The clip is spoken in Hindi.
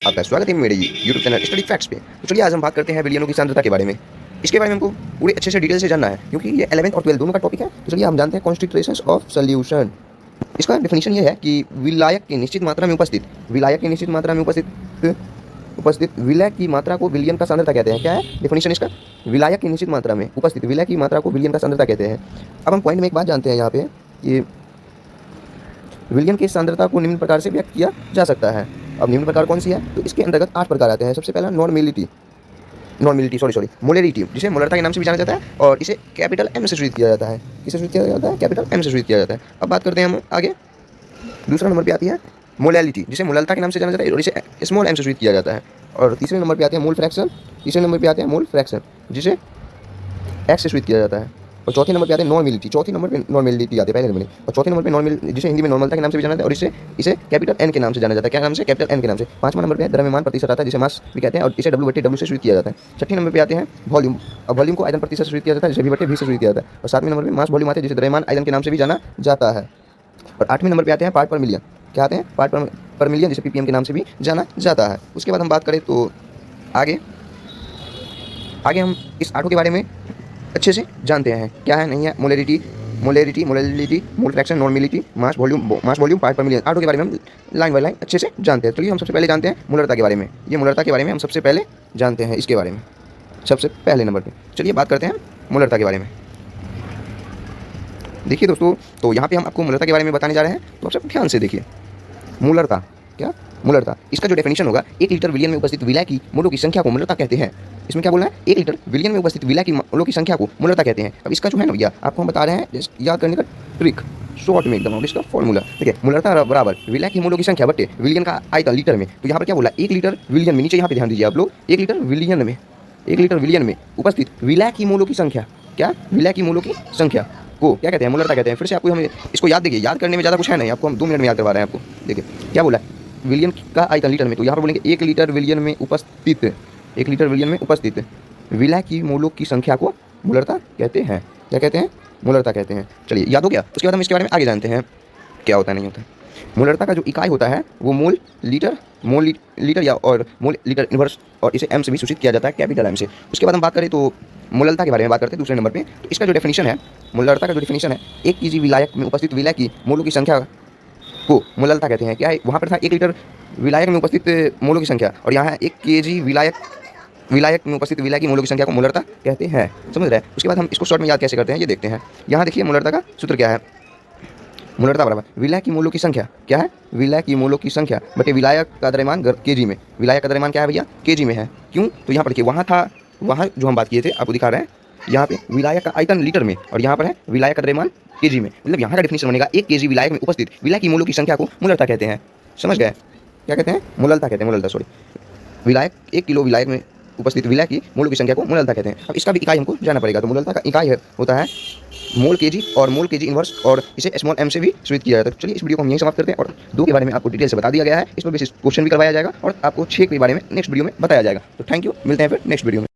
आपका स्वागत है मेरे यूट्यूब चैनल स्टडी फैक्ट्स पे। तो चलिए आज हम बात करते हैं विलियनों की सांद्रता के बारे में। इसके बारे में हमको पूरे अच्छे से डिटेल से जानना है क्योंकि ये 11th और 12th दोनों का टॉपिक है। तो चलिए हम जानते हैं कॉन्सेंट्रेशंस ऑफ सॉल्यूशन। इसका डेफिनेशन ये है कि विलायक की निश्चित मात्रा में उपस्थित विलय की मात्रा को विलियन का सांद्रता कहते हैं। क्या है डेफिनेशन इसका? विलायक की निश्चित मात्रा में उपस्थित विलय की मात्रा को विलियन का सांद्रता कहते हैं। अब हम पॉइंट में एक बात जानते हैं यहाँ पे कि विलियन की सांद्रता को निम्न प्रकार से व्यक्त किया जा सकता है। अब निम्न प्रकार कौन सी है? तो इसके अंतर्गत 8 प्रकार आते हैं। सबसे पहला मोलरिटी, जिसे मोलरता के नाम से भी जाना जाता है और इसे कैपिटल एम से सूचित किया जाता है। किसे सूचित किया जाता है? कैपिटल एम से सूचित किया जाता है। अब बात करते हैं हम आगे। दूसरा नंबर पे आती है मोलैलिटी, जिसे मोलरता के नाम से जाना जाता है और इसे स्मॉल एम से सूचित किया जाता है। और तीसरे नंबर पे आते हैं मोल फ्रैक्शन, जिसे एक्स से सूचित किया जाता है। और चौथे नंबर पे आते हैं नॉर्मेलिटी, आते हैं पहले नंबर में। और चौथे नंबर पे नॉर्मल, जिसे हिंदी में नॉर्मलता के नाम से भी जाना जाता है और इसे कैपिटल एन के नाम से जाना जाता है। क्या नाम से? कैपिटल एन के नाम से। पांचवां नंबर पे द्रव्यमान प्रतिशत आता है, जिसे मास भी कहते हैं और इसे W/W से सूचित किया जाता है। छठे नंबर पे आते हैं वॉल्यूम। अब वॉल्यूम को आयतन प्रतिशत से सूचित किया जाता है, जिसे V/V से सूचित किया जाता है। और सातवें नंबर पे मास वॉल्यूम आते हैं, जिसे द्रव्यमान आयतन के नाम से भी जाना जाता है। और आठवें नंबर पे आते हैं पार्ट पर मिलियन। क्या आते हैं? पार्ट पर मिलियन, जिसे ppm के नाम से भी जाना जाता है। उसके बाद हम बात करें तो आगे हम इस आठों के बारे में अच्छे से जानते हैं। क्या है नहीं है? Molality, mole fraction, normality, mass volume, part पर मिलियन, आठों के बारे में हम लाइन बाय लाइन अच्छे से जानते हैं। चलिए हम सबसे पहले जानते हैं मोलरता के बारे में। ये मोलरता के बारे में हम सबसे पहले जानते हैं। इसके बारे में सबसे पहले नंबर पे चलिए बात करते हैं मोलरता के बारे में। देखिए दोस्तों, तो यहाँ पे हम आपको मोलरता के बारे में बताने जा रहे हैं, तो आप सब ध्यान से देखिए। मोलरता मोलरता, इसका जो डेफिनेशन होगा, 1 लीटर विलियन में उपस्थित विलय की मोलों की संख्या को मोलरता कहते हैं। इसमें क्या बोलना है? 1 लीटर विलियन में उपस्थित विलय की मोलों की संख्या को मोलरता कहते हैं। अब इसका जो है ना भैया, आपको हम बता रहे हैं याद करने का ट्रिक, शॉर्ट में एकदम। इसका फॉर्मूला देखिए, मोलरता बराबर विलय की मोलों की संख्या बटे विलियन का आयतन लीटर में। तो यहाँ पर क्या बोला? 1 लीटर विलियन में, नीचे यहाँ पे ध्यान दीजिए आप लोग, 1 लीटर विलियन में उपस्थित विलय की मोलों की संख्या, क्या? विलय की मोलों की संख्या को क्या कहते हैं? मोलरता कहते हैं। फिर से आपको हमें इसको याद, देखिए याद करने में ज़्यादा कुछ है नहीं, आपको हम 2 मिनट में याद करवा रहे हैं आपको। देखिए क्या बोला? विलियन का आयतन लीटर में, तो यहाँ पर बोलेंगे 1 लीटर विलियन में उपस्थित विलय की मोलों की संख्या को मोलरता कहते हैं। क्या कहते हैं? मोलरता कहते हैं। चलिए याद हो गया। उसके बाद हम इसके बारे में आगे जानते हैं क्या होता है नहीं होता। मोलरता का जो इकाई होता है वो मोल लीटर या और मोल लीटर इनवर्स, और इसे एम से भी सूचित किया जाता है, कैपिटल एम से। उसके बाद हम बात करें तो मोलरता के बारे में बात करते हैं दूसरे नंबर पे। तो इसका जो डेफिनेशन है, मोलरता का जो डेफिनेशन है, 1 kg विलायक में उपस्थित विलय की मोलों की संख्या को मोलरता कहते हैं। क्या है? वहाँ पर था 1 लीटर विलायक में उपस्थित मोलों की संख्या, और यहाँ 1 kg विलायक में उपस्थित विलय की मोलों की संख्या को मोलरता कहते हैं। समझ रहे हैं? उसके बाद हम इसको शॉर्ट में याद कैसे करते हैं ये देखते हैं। यहाँ देखिए मोलरता का सूत्र क्या है? मोलरता बराबर विलय की मोलों की संख्या, क्या है? विलय की मोलों की संख्या बटे विलायक का द्रव्यमान kg में। विलायक का द्रव्यमान क्या है भैया? kg में है। क्यों? तो यहाँ पर देखिए, वहाँ जो हम बात किए थे आपको दिखा रहे हैं, यहाँ पे विलायक का आयतन लीटर में और यहाँ पर है विलायक का द्रव्यमान kg में। मतलब यहाँ का डेफिनेशन बनेगा 1 kg विलायक में उपस्थित विलय की मोलों की संख्या को मोलरता कहते हैं। समझ गए? क्या कहते हैं? मोलरता कहते हैं। विलायक 1 किलो विलायक में उपस्थित विलय की मोलों की संख्या को मोलरता कहते हैं। अब इसका भी इकाई हमको जाना पड़ेगा। तो मोलरता का इकाई होता है मोल kg और मोल kg इनवर्स, और इसे स्मॉल m से भी सूचित किया जाता है। चलिए इस वीडियो को हम यहीं समाप्त करते हैं। और 2 के बारे में आपको डिटेल से बता दिया गया है, इस पर बेसिस क्वेश्चन भी करवाया जाएगा और आपको 6 के बारे में नेक्स्ट वीडियो में बताया जाएगा। तो थैंक यू, मिलते हैं फिर नेक्स्ट वीडियो में।